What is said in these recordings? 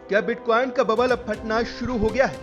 क्या बिटकॉइन का बबल अब फटना शुरू हो गया है?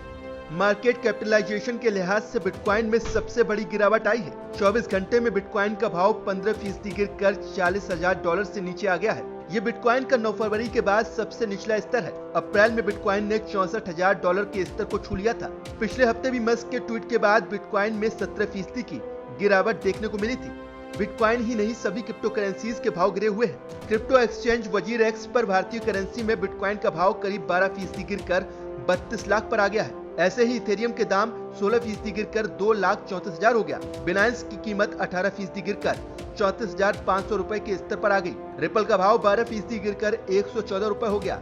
मार्केट कैपिटलाइजेशन के लिहाज से बिटकॉइन में सबसे बड़ी गिरावट आई है। 24 घंटे में बिटकॉइन का भाव 15% गिरकर $40,000 से नीचे आ गया है। ये बिटकॉइन का 9 फरवरी के बाद सबसे निचला स्तर है। अप्रैल में बिटकॉइन ने $64,000 के स्तर को छू लिया था। पिछले हफ्ते भी मस्क के ट्वीट के बाद बिटकॉइन में 17% की गिरावट देखने को मिली थी। बिटकॉइन ही नहीं, सभी क्रिप्टो करेंसीज के भाव गिरे हुए हैं। क्रिप्टो एक्सचेंज वजीर एक्स पर भारतीय करेंसी में बिटकॉइन का भाव करीब 12% गिरकर 32 लाख पर आ गया है। ऐसे ही इथेरियम के दाम 16% गिरकर 2,34,000 हो गया। बिनांस की कीमत 18% गिरकर 34,500 रुपए के स्तर पर आ गई। रिपल का भाव 12% गिरकर 114 रुपए हो गया।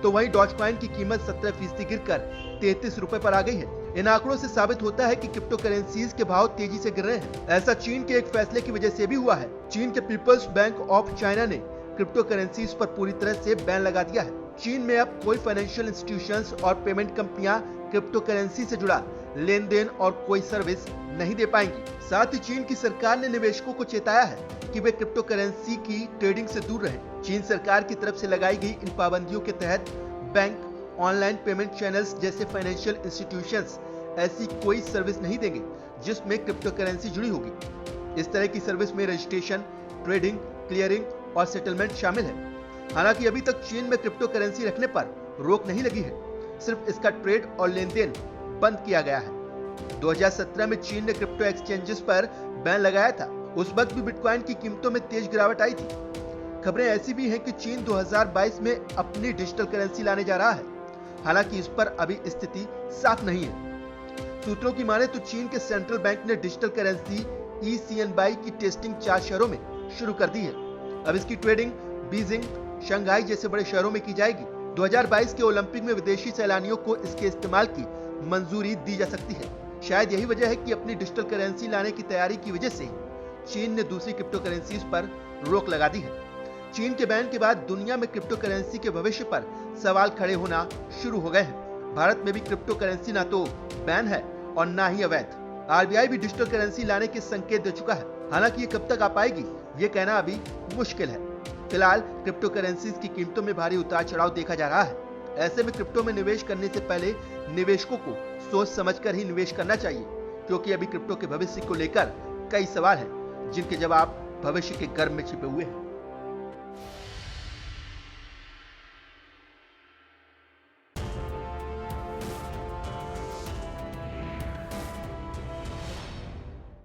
तो वहीं डॉजकॉइन की कीमत 17% गिरकर 33 रुपए पर आ गई है। इन आंकड़ों से साबित होता है कि क्रिप्टो करेंसीज के भाव तेजी से गिर रहे हैं। ऐसा चीन के एक फैसले की वजह से भी हुआ है। चीन के पीपल्स बैंक ऑफ चाइना ने क्रिप्टो करेंसीज पर पूरी तरह से बैन लगा दिया है। चीन में अब कोई फाइनेंशियल इंस्टीट्यूशंस और पेमेंट कंपनियां क्रिप्टो करेंसी से जुड़ा लेन देन और कोई सर्विस नहीं दे पाएंगी। साथ ही चीन की सरकार ने निवेशकों को चेताया है कि वे क्रिप्टो करेंसी की ट्रेडिंग से दूर रहें। चीन सरकार की तरफ से लगाई गई इन पाबंदियों के तहत बैंक, ऑनलाइन पेमेंट चैनल्स जैसे फाइनेंशियल इंस्टीट्यूशंस ऐसी कोई सर्विस नहीं देंगे जिसमें क्रिप्टो करेंसी जुड़ी होगी। इस तरह की सर्विस में रजिस्ट्रेशन, ट्रेडिंग, क्लियरिंग और सेटलमेंट शामिल है। हालांकि अभी तक चीन में क्रिप्टो करेंसी रखने पर रोक नहीं लगी है, सिर्फ इसका ट्रेड और लेन देन बंद किया गया है। 2017 में चीन ने क्रिप्टो एक्सचेंजेस पर बैन लगाया था। उस वक्त भी बिटकॉइन की कीमतों में तेज गिरावट आई थी। खबरें ऐसी भी हैं कि चीन 2022 में अपनी डिजिटल करेंसी लाने जा रहा है। हालांकि इस पर अभी स्थिति साफ नहीं है। सूत्रों की माने तो चीन के सेंट्रल बैंक ने डिजिटल करेंसी ई-CNY की टेस्टिंग 4 शहरों में शुरू कर दी है। अब इसकी ट्रेडिंग बीजिंग, शंघाई जैसे बड़े शहरों में की जाएगी। 2022 के ओलंपिक में विदेशी सैलानियों को इसके इस्तेमाल की मंजूरी दी जा सकती है। शायद यही वजह है कि अपनी डिजिटल करेंसी लाने की तैयारी की वजह से चीन ने दूसरी क्रिप्टो करेंसीज पर रोक लगा दी है। चीन के बैन के बाद दुनिया में क्रिप्टो करेंसी के भविष्य पर सवाल खड़े होना शुरू हो गए हैं। भारत में भी क्रिप्टो करेंसी ना तो बैन है और ना ही अवैध। RBI भी डिजिटल करेंसी लाने के संकेत दे चुका है। हालांकि ये कब तक आ पाएगी, ये कहना अभी मुश्किल है। फिलहाल क्रिप्टो करेंसीज की कीमतों में भारी उतार चढ़ाव देखा जा रहा है। ऐसे में क्रिप्टो में निवेश करने से पहले निवेशकों को सोच समझकर ही निवेश करना चाहिए, क्योंकि अभी क्रिप्टो के भविष्य को लेकर कई सवाल हैं जिनके जवाब भविष्य के गर्भ में छिपे हुए हैं।